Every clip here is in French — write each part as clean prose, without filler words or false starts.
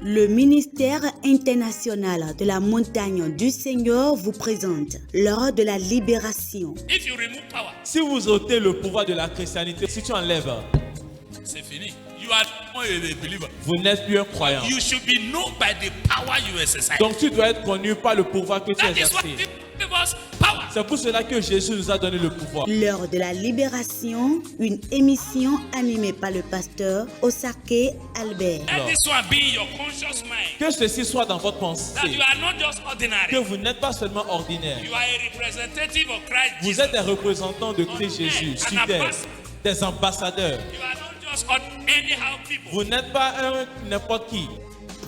Le ministère international de la montagne du Seigneur vous présente l'heure de la libération. If you remove power, Si vous ôtez le pouvoir de la chrétienté, si tu enlèves, c'est fini. You are not a believer. vous n'êtes plus un croyant. You should be known by the power you exercise. Donc tu dois être connu par le pouvoir que tu That is what exerces. give us power. C'est pour cela que Jésus nous a donné le pouvoir. L'heure de la libération, une émission animée par le pasteur Osake Albert. Let this one be in your conscious mind. Que ceci soit dans votre That pensée. you are not just Que ordinary. vous n'êtes pas seulement ordinaire. You are a representative of Christ Vous Jesus. êtes des représentants de Christ Jésus sur terre. Des ambassadeurs. You are not just anyhow people. Vous n'êtes pas un n'importe qui.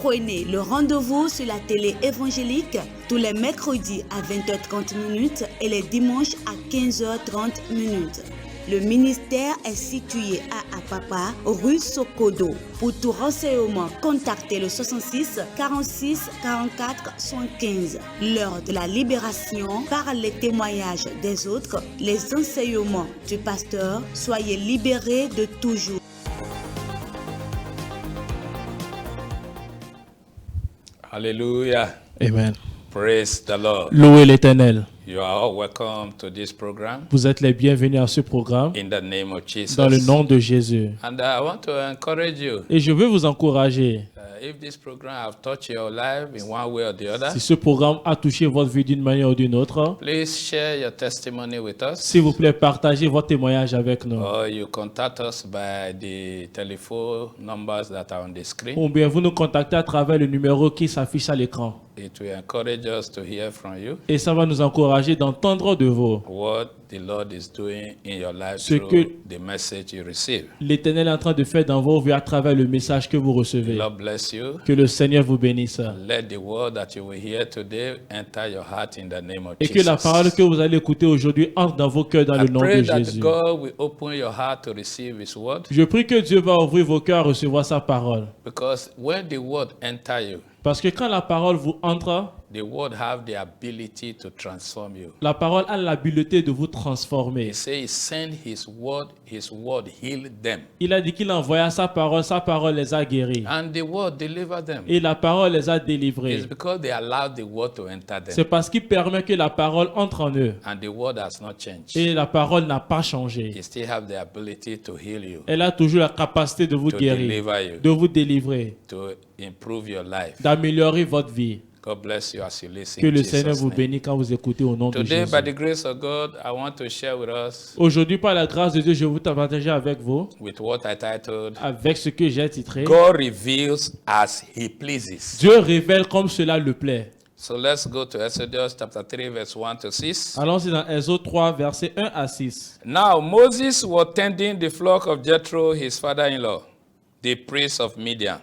Prenez le rendez-vous sur la télé évangélique tous les mercredis à 20h30 et les dimanches à 15h30. Le ministère est situé à Apapa, rue Sokodo. Pour tout renseignement, contactez le 66 46 44 115. L'heure de la libération par les témoignages des autres, les enseignements du pasteur. Soyez libérés de toujours. Hallelujah. Amen. Praise the Lord. Louez l'Éternel. You are all welcome to this program Vous êtes les bienvenus à ce programme in the name of Jesus. dans le nom de Jésus. And I want to encourage you. Et je veux vous encourager. If this program have touched your life in one way or the other, Si ce programme a touché votre vie d'une manière ou d'une autre, please share your testimony with us. s'il vous plaît, partagez votre témoignage avec nous. Or you contact us by the telephone numbers that are on the screen. Ou bien vous nous contactez à travers le numéro qui s'affiche à l'écran. It will encourage us to hear from you Et ça va nous encourager d'entendre de vous what the Lord is doing in your life Ce through que- the message you receive. l'Éternel est en train de faire dans vos vies à travers le message que vous The recevez. Lord bless you. Que le Seigneur vous bénisse. Let the word that you will hear today enter your heart in the name of Et que la Jesus. parole que vous allez écouter aujourd'hui entre dans vos cœurs dans I le nom pray de that Jésus. God will open your heart to receive His word, Je prie que Dieu va ouvrir vos cœurs à recevoir sa parole. because when the word enter you, Parce que quand la parole vous entre, the word have the ability to transform you. la parole a l'habileté de vous transformer. He say He send His word healed them, Il a dit qu'il envoya sa parole les a guéris. and the word deliver them. Et la parole les a It's délivrés. because they allowed the word to enter C'est them, parce qu'il permet que la parole entre en eux. and the word has not changed. Et la parole n'a pas changé. He still have the ability to heal you, Elle a toujours la capacité de vous to guérir, deliver you, de vous délivrer, to improve your life. d'améliorer votre vie. God bless you as you listen. Que in le Jesus' Seigneur vous name. bénisse quand vous écoutez au nom de Today, Jésus. by the grace of God, I want to share with us Aujourd'hui, par la grâce de Dieu, je vous partager avec vous, with what I titled, avec ce que j'ai titré, God reveals as He pleases. Dieu révèle comme cela le plaît. So let's go to Exodus chapter 3, verse 1 to 6. Allons-y dans Exode 3, versets 1 à 6. Now Moses was tending the flock of Jethro, his father-in-law, the priest of Midian.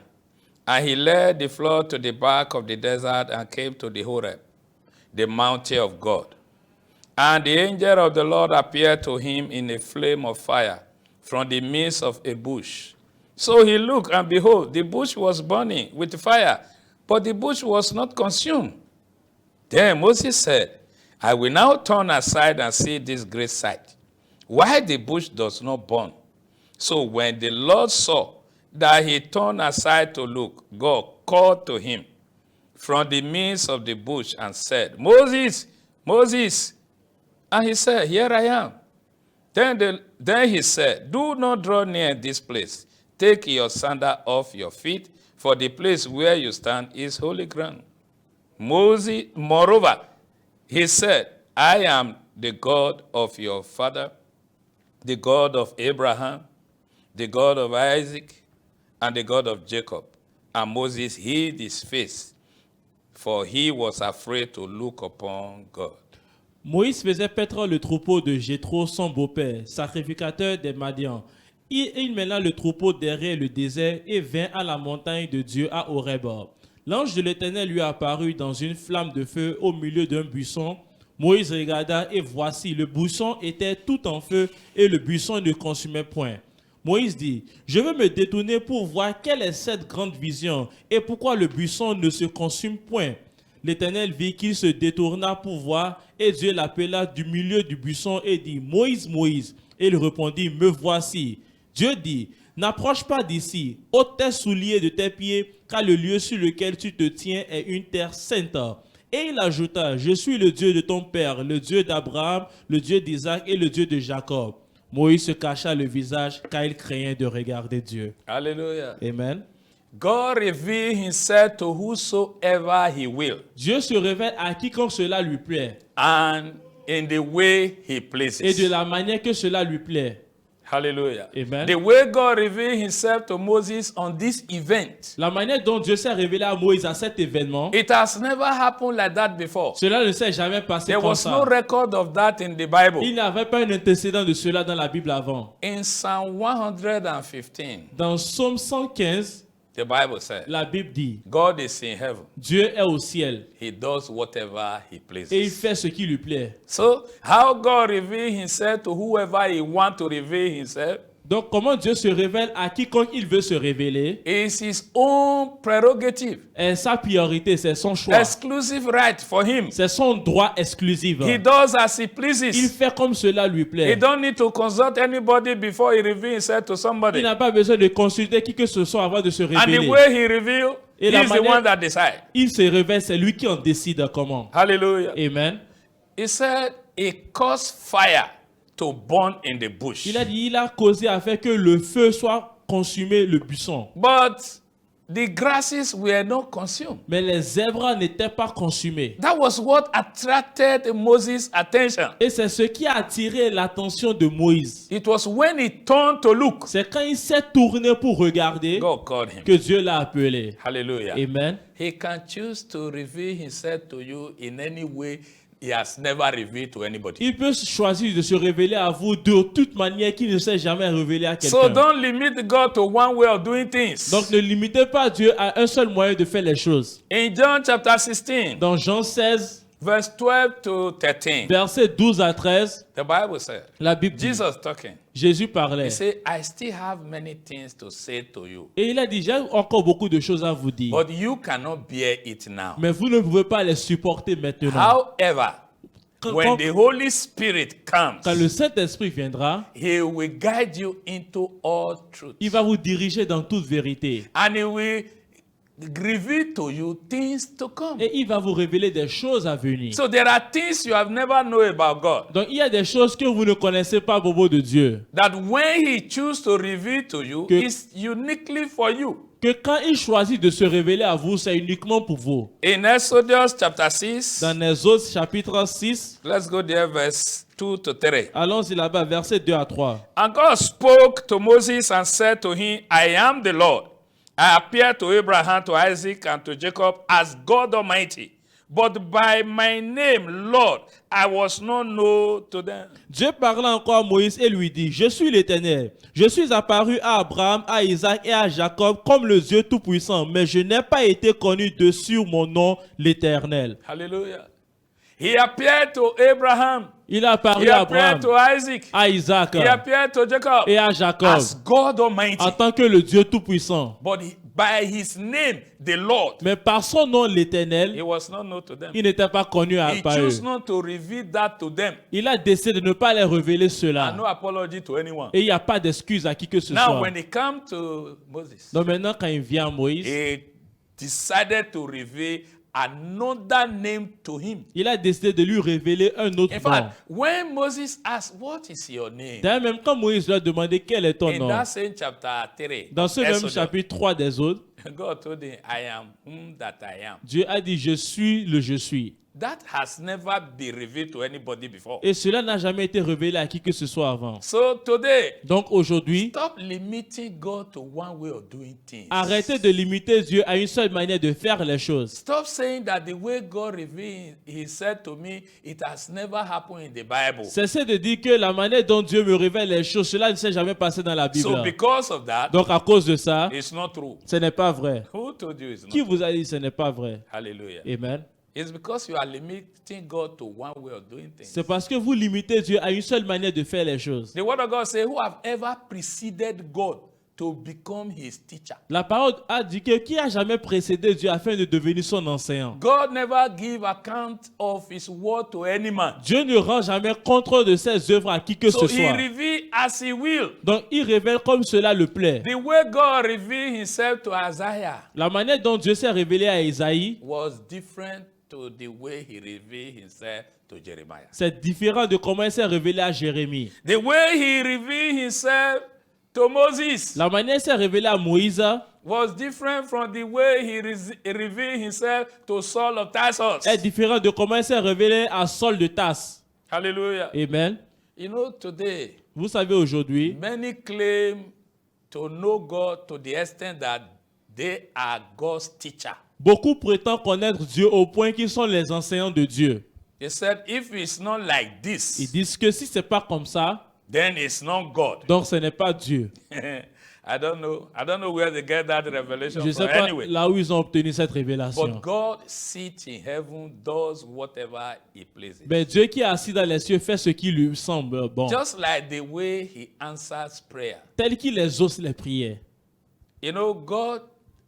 And he led the flock to the back of the desert and came to the Horeb, the mountain of God. And the angel of the Lord appeared to him in a flame of fire from the midst of a bush. So he looked, and behold, the bush was burning with fire, but the bush was not consumed. Then Moses said, I will now turn aside and see this great sight, why the bush does not burn. So when the Lord saw that he turned aside to look, God called to him from the midst of the bush and said, Moses, Moses. And he said, Here I am. Then he said, Do not draw near this place. Take your sandal off your feet, for the place where you stand is holy ground. Moses, moreover, he said, I am the God of your father, the God of Abraham, the God of Isaac, and the God of Jacob. And Moses hid his face, for he was afraid to look upon God. Moïse faisait paître le troupeau de Jéthro, son beau-père, sacrificateur des Madians. Il mena le troupeau derrière le désert et vint à la montagne de Dieu à Horeb. L'ange de l'Éternel lui apparut dans une flamme de feu au milieu d'un buisson. Moïse regarda et voici, le buisson était tout en feu et le buisson ne consumait point. Moïse dit, je veux me détourner pour voir quelle est cette grande vision et pourquoi le buisson ne se consume point. L'Éternel vit qu'il se détourna pour voir et Dieu l'appela du milieu du buisson et dit, Moïse, Moïse. Et il répondit, me voici. Dieu dit, N'approche pas d'ici, ôte tes souliers de tes pieds, car le lieu sur lequel tu te tiens est une terre sainte. Et il ajouta, je suis le Dieu de ton père, le Dieu d'Abraham, le Dieu d'Isaac et le Dieu de Jacob. Moïse se cacha le visage car il craignait de regarder Dieu. Hallelujah. Amen. God reveals himself to whosoever he will Dieu se révèle à quiconque cela lui plaît and in the way he et pleases. de la manière que cela lui plaît. Hallelujah. Amen. The way God revealed himself to Moses on this event, La manière dont Dieu s'est révélé à Moïse à cet événement, it has never happened like that before. cela ne s'est jamais passé There comme was no ça. record of that in the Bible. Il n'y avait pas un antécédent de cela dans la Bible avant. In Psalm 115, Dans Psaume 115, the Bible says, la Bible dit, God is in heaven. Dieu est au ciel He does whatever he et il pleases. fait ce qui lui plaît. So, how God reveals himself to whoever he wants to reveal himself Donc, comment Dieu se révèle à quiconque il veut se révéler is his own prerogative, est sa priorité, c'est son choix. exclusive right for him. C'est son droit exclusif. He does as he Il pleases. fait comme cela lui He plaît. don't need to consult anybody before he reveals himself to Il somebody. n'a pas besoin de consulter qui que ce soit avant de se And the révéler. way he reveals, Et la he's the manière- one that decides. Il se révèle, c'est lui qui en décide comment. Hallelujah. Amen. He said he caused fire to burn in the bush. Il a dit, il a causé afin que le feu soit consumé, le buisson. But the grasses were not consumed. Mais les zèbres n'étaient pas consumés. That was what attracted Moses' attention. Et c'est ce qui a attiré l'attention de Moïse. It was when he turned to look, C'est quand il s'est tourné pour regarder God called him. que Dieu l'a appelé. Hallelujah. Amen. He can choose to reveal himself to you in any way he has never revealed to anybody. Il peut choisir de se révéler à vous de toute manière qu'il ne s'est jamais révélé à So quelqu'un. don't limit God to one way of doing things. Donc ne limitez pas Dieu à un seul moyen de faire les choses. In John chapter 16, Dans Jean 16, verse 12 to 13, versets 12 à 13, the Bible said, la Bible dit, Jesus talking, Jésus parlait. he said, I still have many things to say to you, Et il a dit, j'ai encore beaucoup de choses à vous dire. but you cannot bear it now. Mais vous ne pouvez pas les supporter maintenant. However, Quand- when quand- the Holy Spirit comes, Quand le Saint-Esprit viendra, he will guide you into all truth. il va vous diriger dans toute vérité. And he will reveal to you things to come. Et il va vous révéler des choses à venir. So there are things you have never known about God. Donc il y a des choses que vous ne connaissez pas à propos de Dieu. That when he chooses to reveal to you, Que- it's uniquely for you. Que quand il choisit de se révéler à vous, c'est uniquement pour vous. In Exodus chapter 6, Dans Exode chapitre 6, let's go there, verse 2 to 3. allons-y là-bas, versets 2 à 3. And God spoke to Moses and said to him, I am the Lord. I appeared to Abraham, to Isaac, and to Jacob as God Almighty. But by my name, Lord, I was not known to them. Dieu parla encore à Moïse et lui dit, je suis l'Éternel. Je suis apparu à Abraham, à Isaac et à Jacob comme le Dieu Tout-Puissant, mais je n'ai pas été connu de sur mon nom, l'Éternel. Hallelujah. He appeared to Abraham. Il a apparu He à appeared Abraham, to Isaac. à Isaac He appeared to Jacob et à Jacob as God Almighty. en tant que le Dieu Tout-Puissant. But by his name, the Lord, Mais par son nom, he l'Éternel, was not known to them. il n'était pas connu He par eux. chose not to reveal that to them. Il a décidé de ne pas les révéler And cela. no apology to anyone. Et il n'y a pas d'excuse à qui que ce Now, soit. when it comes to Moses, Donc maintenant, quand il vient à Moïse, he decided to reveal another name to him. il a décidé de lui révéler un autre In nom. fact, when Moses asked, what is your name? D'ailleurs, même quand Moïse lui a demandé quel est ton In nom, that same chapter 3, dans ce même Exodus, chapitre 3 des autres, God told him, I am whom that I am. Dieu a dit, je suis le je suis. That has never been revealed to anybody before. Et cela n'a jamais été révélé à qui que ce soit avant. So today, Donc aujourd'hui, stop limiting God to one way of doing things. arrêtez de limiter Dieu à une seule manière de faire les choses. Stop saying that the way God revealed, He said to me, it has never happened in the Bible. Cessez de dire que la manière dont Dieu me révèle les choses, cela ne s'est jamais passé dans la Bible. So because of that, Donc à cause de ça, it's not true. ce n'est pas vrai. Who told you it's not Qui true? vous a dit que ce n'est pas vrai? Hallelujah. Amen. It's because you are limiting God to one way of doing things. C'est parce que vous limitez Dieu à une seule manière de faire les choses. The word of God says, who have ever preceded God to become his teacher. La parole a dit que qui a jamais précédé Dieu afin de devenir son enseignant? God never give account of his word to any man. Dieu ne rend jamais compte de ses œuvres à qui que So ce he soit. reveal as he will. Donc il révèle comme cela le plaît. The way God revealed himself to Isaiah La manière dont Dieu s'est révélé à Isaïe, was different to the way he revealed himself to Jeremiah. c'est différent de comment il s'est révélé à Jérémie. The way he revealed himself to Moses La manière dont il s'est révélé à Moïse was different from the way he revealed himself to Saul of Tarsus. est différent de comment il s'est révélé à Saul de Tarse. Hallelujah. Amen. You know, today, Vous savez aujourd'hui, many claim to know God to the extent that they are God's teacher. beaucoup prétendent connaître Dieu au point qu'ils sont les enseignants de Dieu. They said, if it's not like Ils this, disent que si c'est pas comme ça, then it's not God. donc ce n'est pas Dieu. I don't know where they get that revelation Je ne sais from. pas Anyway, là où ils ont obtenu cette révélation. but God sits in heaven, does whatever he pleases. Mais Dieu qui est assis dans les cieux fait ce qui lui semble bon. Just like the way he answers prayer. Tel qu'il exauce les prières. You know, God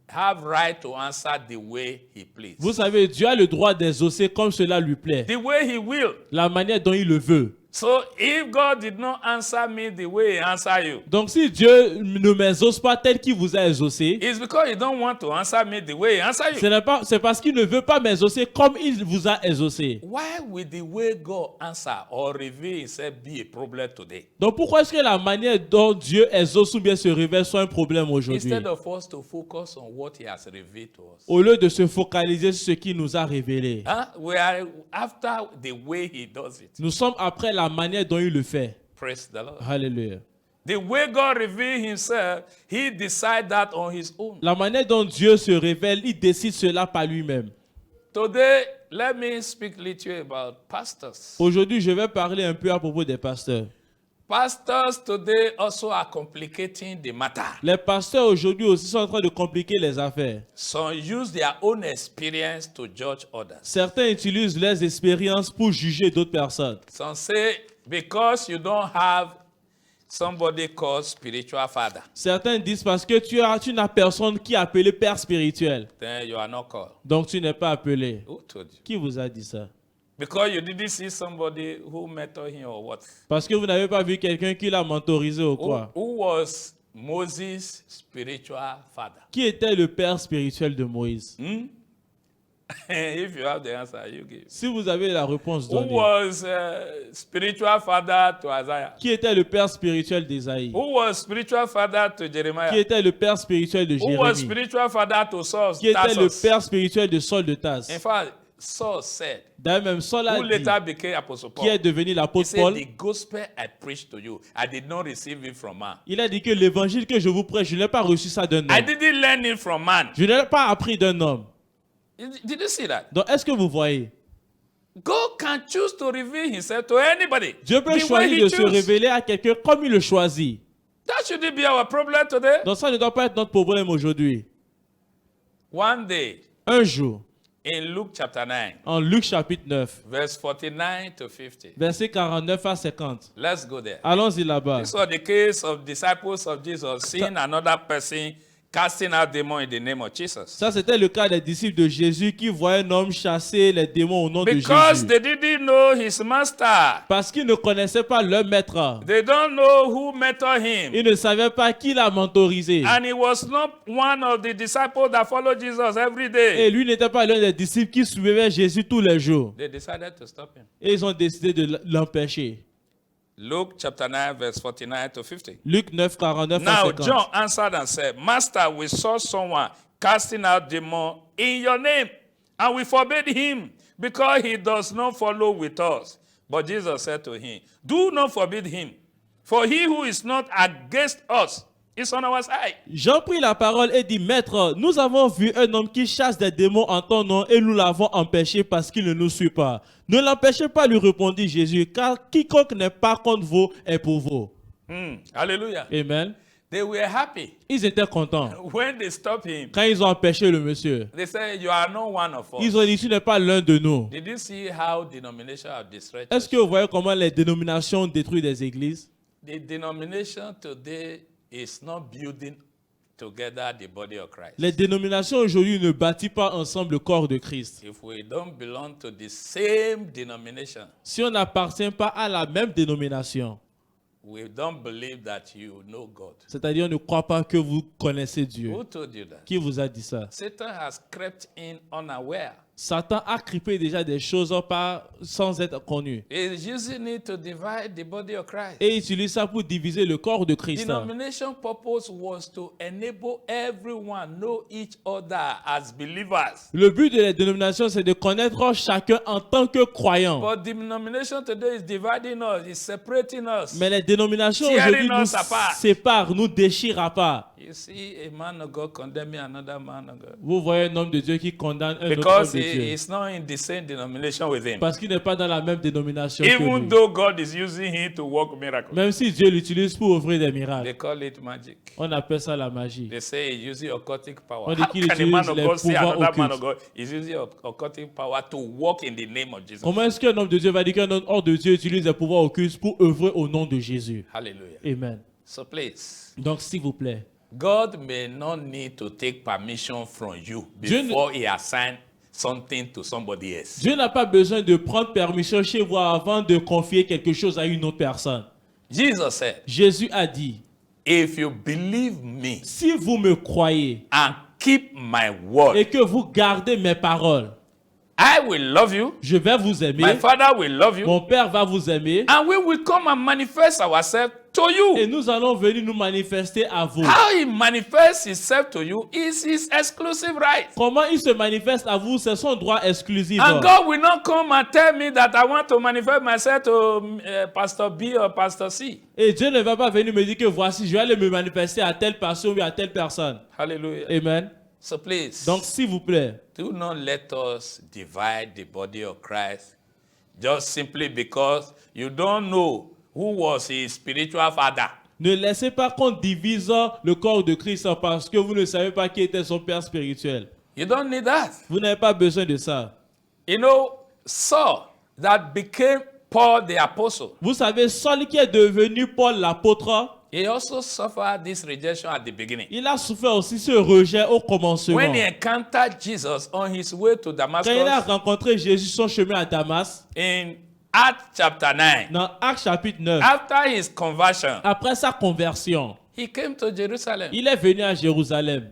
have right to answer the way he pleases. Vous savez, Dieu a le droit d'exaucer comme cela lui plaît. The way he will. La manière dont il le veut. So if God did not answer me the way he answer you, Donc si Dieu ne m'exauce pas tel qu'il vous a exaucé, it's because he don't want to answer me the way he answer you. c'est parce qu'il ne veut pas m'exaucer comme il vous a exaucé. Why will the way God answer or reveal himself be a problem today? Donc pourquoi est-ce que la manière dont Dieu exauce ou bien se révèle soit un problème aujourd'hui? Instead of us to focus on what he has revealed to us. Au lieu de se focaliser sur ce qu'il nous a révélé. We are after the way he does it. Nous sommes après la manière dont il le fait. Praise the Lord. Alléluia. The way God revealed himself, he decided that on his own. La manière dont Dieu se révèle, il décide cela par lui-même. Today, let me speak little about pastors. Aujourd'hui, je vais parler un peu à propos des pasteurs. Pastors today also are complicating the matter. Les pasteurs aujourd'hui aussi sont en train de compliquer les affaires. Some use their own experience to judge others. Certains utilisent leurs expériences pour juger d'autres personnes. Some say because you don't have somebody called spiritual father, Certains disent parce que tu n'as personne qui est appelé père spirituel. then you are not called. Donc tu n'es pas appelé. Who told you? Qui vous a dit ça? Because you didn't see somebody who mentored him or what? Parce que vous n'avez pas vu quelqu'un qui l'a mentorisé ou quoi? Who was Moses' spiritual father? Qui était le père spirituel de Moïse? If you have the answer, you give. Si vous avez la réponse, Who donnez. was spiritual father to Isaiah? Qui était le père spirituel d'Ésaïe? Who was spiritual father to Qui Jeremiah? était le père spirituel de Who was Jérémie? spiritual father to Saul? Qui était le Tarsus? père spirituel de Saul de Tarse? In fact, Saul said, D'ailleurs, même Saul a who dit, later became Apostle qui est Paul. devenu He l'apôtre said, Paul, the gospel I preached to you, I did not receive it from man. il a dit que l'évangile que je vous prêche, je n'ai pas reçu ça d'un I homme. didn't learn it from man. Je n'ai pas appris d'un homme. Did you see that? Donc, est-ce que vous voyez? God can choose to reveal himself to anybody. Dieu peut The way choisir he de se choose. révéler à quelqu'un comme il le choisit. That shouldn't be our problem today. Donc, ça ne doit pas être notre problème aujourd'hui. One day, Un jour, in Luke chapter 9, en Luc chapitre 9, verse 49 to 50. versets 49 à 50. Let's go there. Allons-y là-bas. This was the case of disciples of Jesus seeing another person casting out demons in the name of Jesus. Ça, c'était le cas des disciples de Jésus qui voyaient un homme chasser les démons au nom de Because Jésus. they didn't know his master. Parce qu'ils ne connaissaient pas leur maître. They don't know who mentored him. Ils ne savaient pas qui l'a mentorisé. And he was not one of the disciples that followed Jesus every Et day. lui n'était pas l'un des disciples qui suivaient Jésus tous les jours. They decided to stop him. Et ils ont décidé de l'empêcher. Luke chapter 9, verse 49 to 50. Luc 9, 49 à Now 50. John answered and said, Master, we saw someone casting out demons in your name, and we forbade him because he does not follow with us. But Jesus said to him, do not forbid him, for he who is not against us is on our side. Jean prit la parole et dit, Maître, nous avons vu un homme qui chasse des démons en ton nom et nous l'avons empêché parce qu'il ne nous suit pas. Ne l'empêchez pas, lui répondit Jésus, car quiconque n'est pas contre vous est pour vous. Hallelujah. Amen. They were happy Ils étaient contents. when they stopped him. Quand ils ont empêché le monsieur, They said, you are not one of us. ils ont dit, tu n'es pas l'un de nous. Did you see how denomination have destroyed Est-ce que church? vous voyez comment les dénominations détruisent des églises? The denomination today is not building together the body of Christ. Les dénominations aujourd'hui ne bâtissent pas ensemble le corps de Christ. If we don't belong to the same denomination, Si on n'appartient pas à la même dénomination, we don't believe that you know God. c'est-à-dire on ne croit pas que vous connaissez Dieu. Who told you that? Qui vous a dit ça? Satan has crept in unaware. Satan a crippé déjà des choses sans être connu. He is using it to divide the body of Christ. Et il utilise ça pour diviser le corps de Christ. Denomination purpose was to enable everyone know each other as believers. Le but de la dénomination, c'est de connaître chacun en tant que croyant. But denomination today is dividing us, is separating us. Mais les dénominations Tearing aujourd'hui nous us apart. séparent, nous déchirent à part. You see a man of God condemning another man of God. Vous voyez un homme de Dieu qui condamne un autre Because homme de he Dieu. is not in the same denomination with him. Parce qu'il n'est pas dans la même dénomination que Even lui. though God is using him to work miracles. Même si Dieu l'utilise pour ouvrir des miracles. They call it magic. On appelle ça la magie. They say he's using occultic power. On dit How qu'il can a man utilise of les God say pouvoirs another man of occultes. God is using occultic power to walk in the name of Jesus? Comment est-ce qu'un homme de Dieu va dire qu'un homme de Dieu utilise des pouvoirs occultes pour œuvrer au nom de Jésus? Hallelujah. Amen. So please, Donc s'il vous plaît, God may not need to take permission from you Dieu ne- before he assigns something to somebody else. Dieu n'a pas besoin de prendre permission chez vous avant de confier quelque chose à une autre personne. Jesus said, Jésus a dit, if you believe me si vous me croyez and keep my word, et que vous gardez mes paroles, I will love you, je vais vous my aimer, Father will love you, mon Père va vous aimer and we will come and manifest ourselves to you. et nous allons venir nous manifester à vous. How he manifests himself to you is his exclusive right. Comment il se manifeste à vous, c'est son droit exclusif. And God will not come and tell me that I want to manifest myself to Pastor B or Pastor C. Et Dieu ne va pas venir me dire que voici, je vais aller me manifester à telle personne ou à telle personne. Hallelujah. Amen. So please, Donc s'il vous plaît, do not let us divide the body of Christ just simply because you don't know who was his spiritual father. ne laissez pas qu'on divise le corps de Christ parce que vous ne savez pas qui était son Père spirituel. You don't need that. Vous n'avez pas besoin de ça. You know, Saul that became Paul the apostle, Vous savez, Saul qui est devenu Paul l'apôtre, he also suffered this rejection at the beginning. il a souffert aussi ce rejet au commencement. When he encountered Jesus on his way to Quand il a Damascus rencontré Jésus sur son chemin à Damas, in Acts chapter 9, dans Actes chapitre 9, after his conversion, après sa conversion, he came to Jerusalem. il est venu à Jérusalem.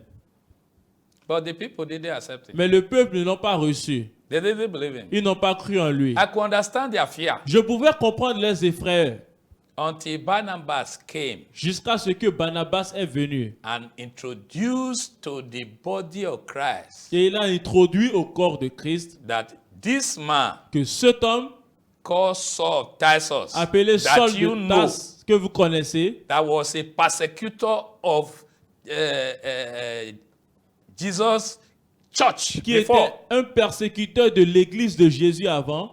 But the people didn't accept him. Mais le peuple ne l'ont pas reçu. They didn't believe him. Ils n'ont pas cru en lui. I could understand their fear Je pouvais comprendre les effrayeurs until Barnabas came jusqu'à ce que Barnabas est venu. and introduced to the body of Christ Et il a introduit au corps de Christ that this man que cet homme, called Saul of Tarsus, appelé Saul that you de know, Tarse, que vous connaissez, that was a persecutor of Jesus' church qui était before, un persécuteur de l'église de Jésus avant,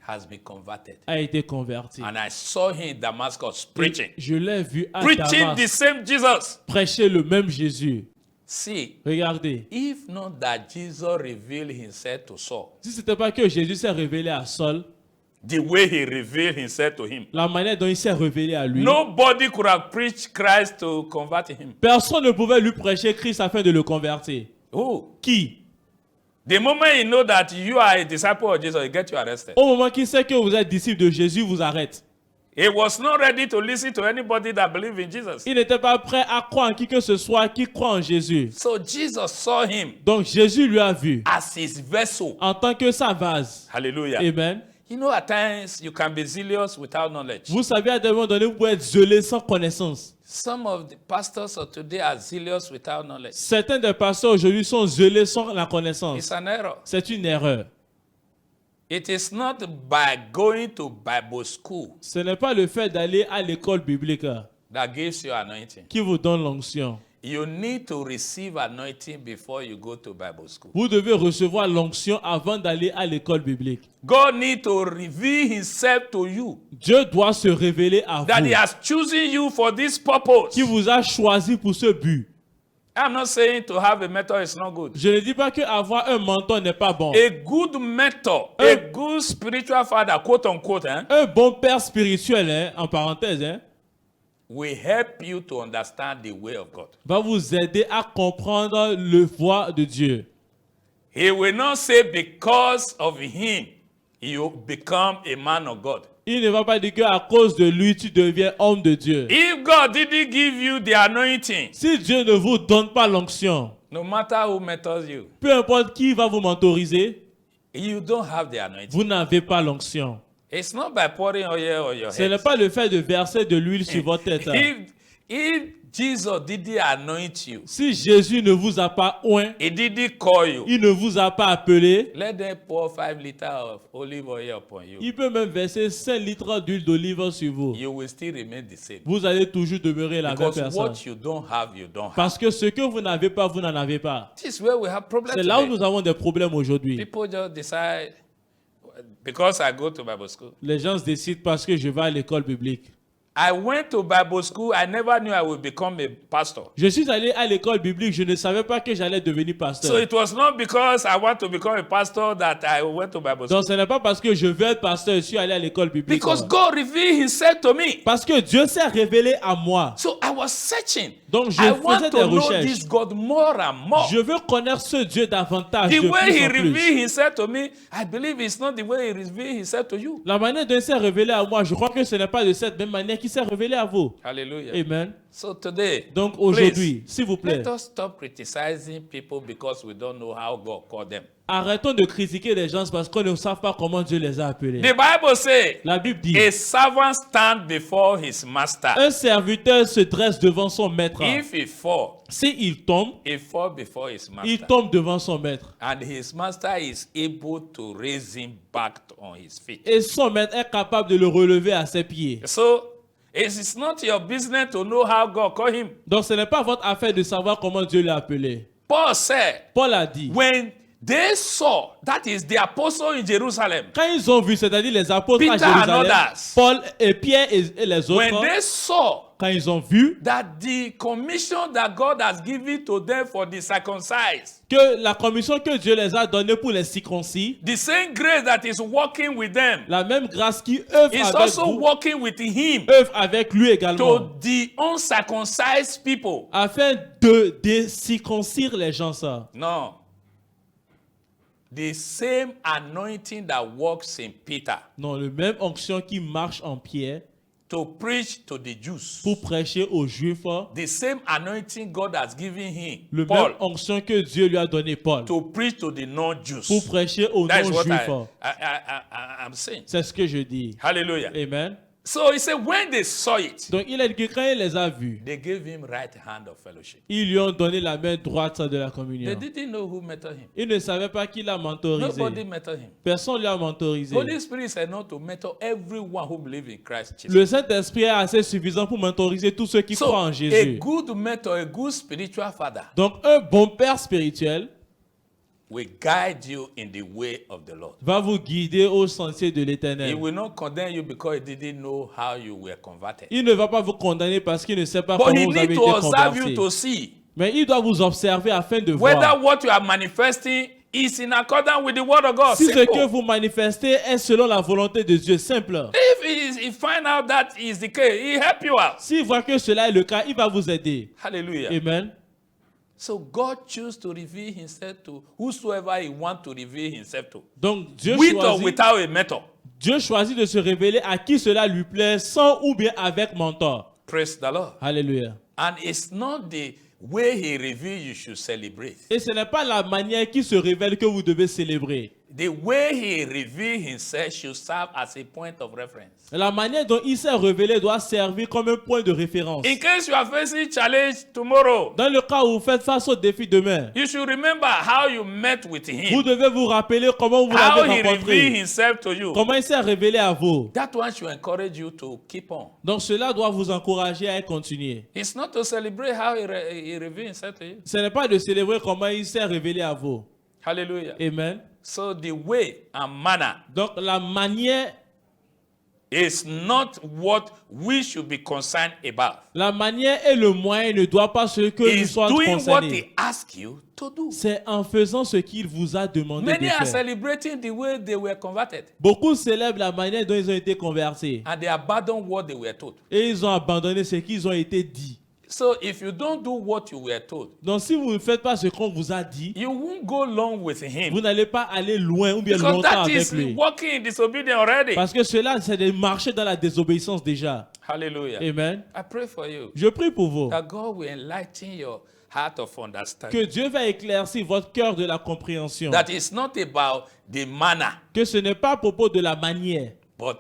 has been converted. a été converti. And I saw him in Damascus preaching. Je l'ai vu à Preaching the Damas same Jesus. prêcher le même Jésus. See, Regardez, if not that Jesus revealed himself to Saul, si ce n'était pas que Jésus s'est révélé à Saul, the way he revealed himself to him, la manière dont il s'est révélé à lui, nobody could have preached Christ to convert him. personne ne pouvait lui prêcher Christ afin de le convertir. Who? Qui? The moment you know that you are a disciple of Jesus, he get you arrested. Au moment qu'il sait que vous êtes disciple de Jésus, vous arrête. He was not ready to listen to anybody that believed in Jesus. Il n'était pas prêt à croire en qui que ce soit qui croit en Jésus. So Jesus saw him Donc Jésus lui a vu as his vessel. en tant que sa vase. Hallelujah. Amen. You know, at times you can be zealous without knowledge. Vous savez, à des moments donnés, vous pouvez être zélé sans connaissance. Some of the pastors of today are zealous without knowledge. Certains des pasteurs aujourd'hui sont zélés sans la connaissance. It's an error. C'est une erreur. It is not by going to Bible school Ce n'est pas le fait d'aller à l'école biblique that gives you anointing. qui vous donne l'onction. You need to receive anointing before you go to Bible school. Vous devez recevoir l'onction avant d'aller à l'école biblique. God needs to reveal himself to you. Dieu doit se révéler à That he vous, has chosen you for this purpose. qui vous a choisi pour ce but. I'm not saying to have a mentor is not good. Je ne dis pas qu'avoir un mentor n'est pas bon. A good mentor, a good spiritual father, quote unquote, Un bon père spirituel, en parenthèse, will help you to understand the way of God. va vous aider à comprendre le voie de Dieu. He will not say because of him you become a man of God. Il ne va pas dire qu'à cause de lui, tu deviens homme de Dieu. If God didn't give you the anointing, Si Dieu ne vous donne pas l'onction, no matter who mentors you, peu importe qui va vous mentoriser, you don't have the anointing. vous n'avez pas l'onction. It's not by pouring oil on your Ce n'est head. pas le fait de verser de l'huile sur votre tête. If Jesus didn't anoint you, Si Jésus ne vous a pas oint, he didn't call you, il ne vous a pas appelé, let them pour 5 liters of olive oil upon you. il peut même verser 5 litres d'huile d'olive sur vous. You will still remain the same. Vous allez toujours demeurer la même Because personne. what you don't have, you don't have. Parce que ce que vous n'avez pas, vous n'en avez pas. This is where we have problems C'est là où today. nous avons des problèmes aujourd'hui. People just decide, because I go to Bible school. Les gens se décident parce que je vais à l'école biblique. I went to Bible school. I never knew I would become a pastor. Je suis allé à l'école biblique, je ne savais pas que j'allais devenir So pasteur. it was not because I want to become a pastor that I went to Bible school. Donc ce n'est pas parce que je veux être pasteur, je suis allé à l'école biblique. Because God revealed himself to me. Parce que Dieu s'est révélé à moi. So I was searching. Donc je I faisais want des to know recherches. this God more and more. Je veux connaître ce Dieu davantage, The de way he plus en plus. revealed himself to me, I believe it's not the way he revealed himself to you. La manière dont il s'est révélé à moi, je crois que ce n'est pas de cette même manière qu'il s'est révélé à vous. Hallelujah. Amen. So today, Donc please, aujourd'hui, s'il vous plaît, let us stop criticizing people because we don't know how God called them. arrêtons de critiquer les gens parce qu'on ne sait pas comment Dieu les a appelés. The Bible says, La Bible dit, a servant stand before his master. un serviteur se dresse devant son maître. If he fall, S'il tombe, he fall before his il master. tombe devant son maître. And his master is able to raise him back on his feet. Et son maître est capable de le relever à ses pieds. So, it's not your business to know how God called him. Donc ce n'est pas votre affaire de savoir comment Dieu l'a appelé. Paul said, Paul a dit, when they saw, that is the apostle in Jerusalem, quand ils ont vu, c'est-à-dire les apôtres à Peter and Jérusalem, others. Paul et Pierre et les when autres, they saw quand ils ont vu that the commission that God has given to them for the circumcised, que la commission que Dieu les a donnée pour les circoncis, the same grace that is working with them, la même grâce qui œuvre is avec also vous, working with him œuvre avec lui également, to the uncircumcised people. afin de circoncire les gens. Ça. No. The same anointing that works in Peter Non, le même onction qui marche en Pierre to preach to the Jews. pour prêcher aux Juifs, The same anointing God has given him, le Paul, même onction que Dieu lui a donné Paul to preach to the non-Jews. pour prêcher aux That is what non-Juifs. I'm saying. C'est ce que je dis. Hallelujah. Amen. So he said, when they saw it, Donc il a dit que quand il les a vus, they gave him right hand of fellowship. ils lui ont donné la main droite de la They communion. didn't know who mentored him. Il ne savait pas qui l'a mentorisé. Nobody mentored him. Personne ne l'a mentorisé. Holy Spirit said not to mentor everyone who believes in Christ Jesus. Le Saint-Esprit est assez suffisant pour mentoriser tous ceux qui So, croient en a Jésus. good mentor, a good spiritual father Donc un bon père spirituel will guide you in the way of the Lord. va vous guider au sentier de He l'Éternel. will not condemn you because he didn't know how you were converted. Il ne va pas vous condamner parce qu'il ne sait pas But he comment vous avez needs été to observe you converti. to see Mais il doit vous observer afin de whether voir what you are manifesting is in accordance with the word of God. si ce Simple. que vous manifestez est selon la volonté de Dieu. Simple. If he find out that is the case, he help you out. S'il voit que cela est le cas, il va vous aider. Hallelujah. Amen. So God choose to reveal himself to whosoever he want to reveal himself to. Donc Dieu With or choisit, without a mentor. Dieu choisit de se révéler à qui cela lui plaît, sans ou bien avec mentor. Praise the Lord. Alléluia. And it's not the way he reveals you should celebrate. Et ce n'est pas la manière qui se révèle que vous devez célébrer. The way he reveals himself should serve as a point of reference. La manière dont il s'est révélé doit servir comme un point de référence. In case you are facing challenge tomorrow, Dans le cas où vous faites face au défi demain, you should remember how you met with vous him, devez vous rappeler comment vous how l'avez he revealed rencontré, himself to you. comment il s'est révélé à vous. That one should encourage you to keep on. Donc cela doit vous encourager à continuer. It's not to celebrate how he revealed himself to you. Ce n'est pas de célébrer comment il s'est révélé à vous. Hallelujah. Amen. So the way and manner Donc la manière is not what we should be concerned about. La manière et le moyen ne doivent pas ce que nous It's soyons doing what concernés. he asked you to do. C'est en faisant ce qu'il vous a demandé Many de are faire. celebrating the way they were converted, Beaucoup célèbrent la manière dont ils ont été convertis. and they abandon what they were told. Et ils ont abandonné ce qu'ils ont été dit. So if you don't do what you were told, Donc si vous ne faites pas ce qu'on vous a dit, you won't go long with him. vous n'allez pas aller loin ou bien Because longtemps that avec is lui. walking in disobedience already. Parce que cela, c'est de marcher dans la désobéissance déjà. Hallelujah. Amen. I pray for you Je prie pour vous. that God will enlighten your heart of Que understanding. Dieu va éclaircir votre cœur de la compréhension. That it's not about the manner, Que ce n'est pas à propos de la manière, but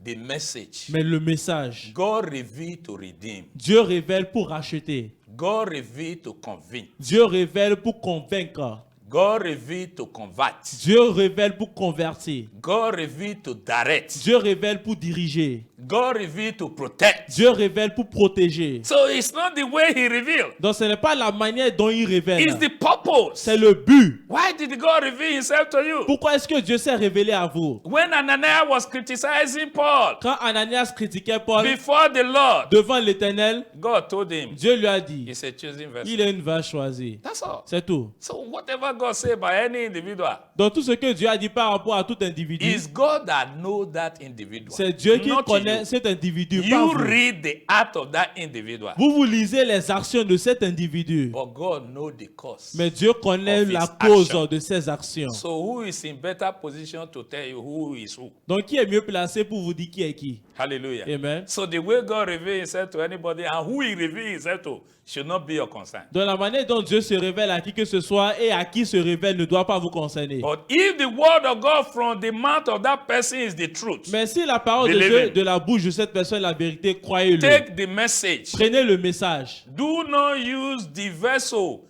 the message. mais le message. God revealed to redeem. Dieu révèle pour racheter. God revealed to convince. Dieu révèle pour convaincre. God revealed to convert. Dieu révèle pour convertir. God revealed to direct. Dieu révèle pour diriger. God revealed to protect. Dieu révèle pour protéger. So it's not the way he revealed. Donc ce n'est pas la manière dont il révèle. It's the purpose. C'est le but. Why did God reveal himself to you? Pourquoi est-ce que Dieu s'est révélé à vous? When Ananias was criticizing Paul Quand Ananias critiquait Paul before the Lord, devant l'Éternel, God told him, Dieu lui a dit, it's a choosing vessel. il est une vache choisie. That's all. C'est tout. So whatever God say by any individual, Donc tout ce que Dieu a dit par rapport à tout individu, it's God that knows that individual. c'est Dieu qui not connaît you. cet individu. Pas You vous. read the heart of that individual. Vous lisez les actions de cet individu. But God knows the cause. Mais Dieu connaît Of his la cause action. de ses actions. So who is in better position to tell you who is who? Donc qui est mieux placé pour vous dire qui est qui? Hallelujah. Amen. So the way God reveals himself to anybody and who he reveals himself to should not be your concern. Donc la manière dont Dieu se révèle à qui que ce soit et à qui se révèle ne doit pas vous concerner. But if the word of God from the mouth of that person is the truth, Mais si la parole de Believe Dieu it. de la bouche de cette personne est la vérité, croyez-le. take the message. Prenez le message. Do not use the vessel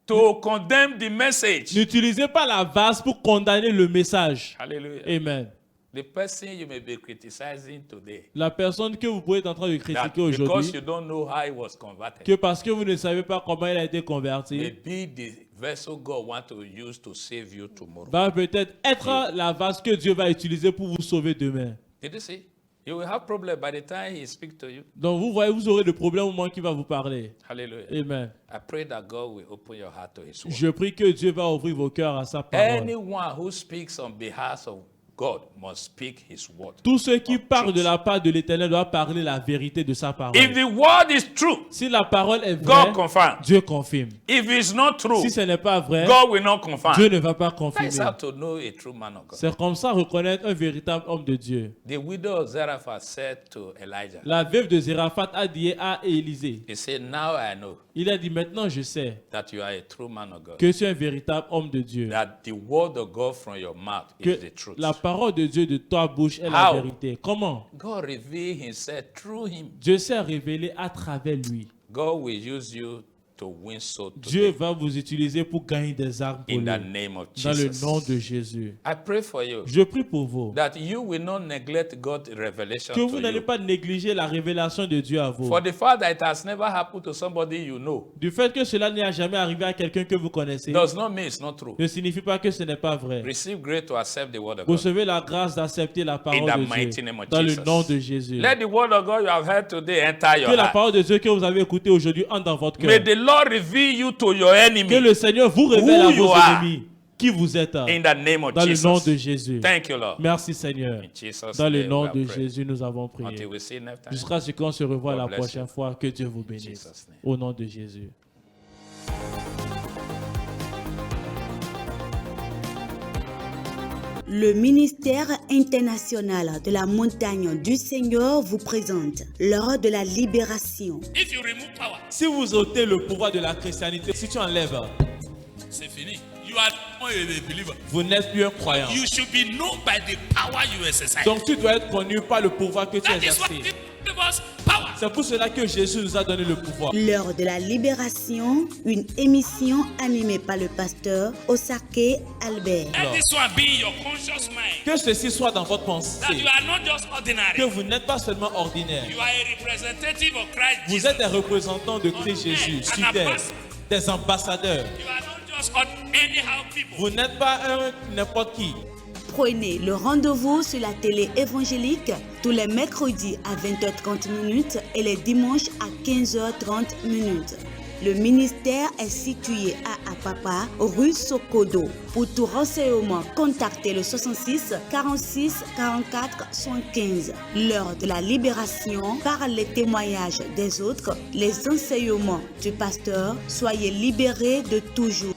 to condemn the message. N'utilisez pas la vase pour condamner le message. Hallelujah. Amen. The person you may be criticizing today, La personne que vous pouvez être en train de that critiquer because aujourd'hui, you don't know how he was converted, que parce que vous ne savez pas comment il a été converti, maybe the vessel God wants to use to save you tomorrow. va peut-être être la vase que Dieu va utiliser pour vous sauver demain. Did you see? You will have problem by the time he speaks to you. Donc vous voyez, vous aurez des problèmes au moment qu'il va vous parler. Hallelujah. Amen. I pray that God will open your heart to his word. Je prie que Dieu va ouvrir vos cœurs à sa parole. Anyone who speaks on behalf of God must speak his word. Tous ceux qui of parlent truth. de la part de l'Éternel doivent parler la vérité de sa parole. If the word is true, Si la parole est vraie, God confirm. Dieu confirme. If it's not true, Si ce n'est pas vrai, God will not confirm. Dieu ne va pas That's confirmer. how to know a true man of God. C'est comme ça reconnaître un véritable homme de Dieu. The widow of Zarephath said to Elijah, La veuve de Zéraphat a dit à Élisée, he said, now I know il a dit maintenant je sais that you are a true man of God. que tu es un véritable homme de Dieu. That the word of God from your mouth is Que the truth. la parole de Dieu de ta bouche est la How? vérité. Comment? God revealed himself through him. Dieu s'est révélé à travers lui. God will use you to win souls Dieu today va vous utiliser pour gagner des âmes pour in lui. the name of Dans le Jesus. nom de Jésus. I pray for you Je prie pour vous. that you will not neglect God's revelation Que to vous n'allez you. pas négliger la révélation de Dieu à vous. For the fact that it has never happened to somebody you know Du fait que cela n'est jamais arrivé à quelqu'un que vous connaissez, does not mean it's not true. ne signifie pas que ce n'est pas vrai. Receive grace to accept the word of God. Recevez la grâce d'accepter la parole In the de mighty Dieu. name of Dans le Jesus. nom de Jésus. Let the word of God you have heard today enter your Que la heart. parole de Dieu que vous avez écoutée aujourd'hui entre dans votre May cœur. the Lord reveal you to your Que enemy le Seigneur vous révèle Who à you vos are. ennemis qui vous êtes. in the name of Dans le nom de Jesus. Jésus. Thank you, Lord. Merci Seigneur. In Jesus' Dans le name nom we have de prayed. Jésus, nous avons prié. Until we see next time. Jusqu'à ce qu'on se revoie God la bless prochaine you. fois. Que Dieu vous bénisse. Jesus' name. Au nom de Jésus. Le ministère international de la montagne du Seigneur vous présente l'heure de la libération. If you remove power, Si vous ôtez le pouvoir de la christianité, si tu enlèves, c'est fini. You are not a believer. vous n'êtes plus un croyant. You should be known by the power you exercise. Donc tu dois être connu par le pouvoir que tu That is what exerces. gives us power. C'est pour cela que Jésus nous a donné le pouvoir. L'heure de la libération, une émission animée par le pasteur Osake Albert. Let this one be in your conscious mind. Que ceci soit dans votre That pensée. you are not just Que ordinary. vous n'êtes pas seulement ordinaire. You are a representative of Christ Vous Jesus. êtes des représentants de Christ Jésus sur terre. Des ambassadeurs. You are not just anyhow people. Vous n'êtes pas un n'importe qui. Prenez le rendez-vous sur la télé évangélique tous les mercredis à 20h30 et les dimanches à 15h30. Le ministère est situé à Apapa, rue Sokodo. Pour tout renseignement, contactez le 66 46 44 75. Lors de la libération, par les témoignages des autres, les enseignements du pasteur, soyez libérés de toujours.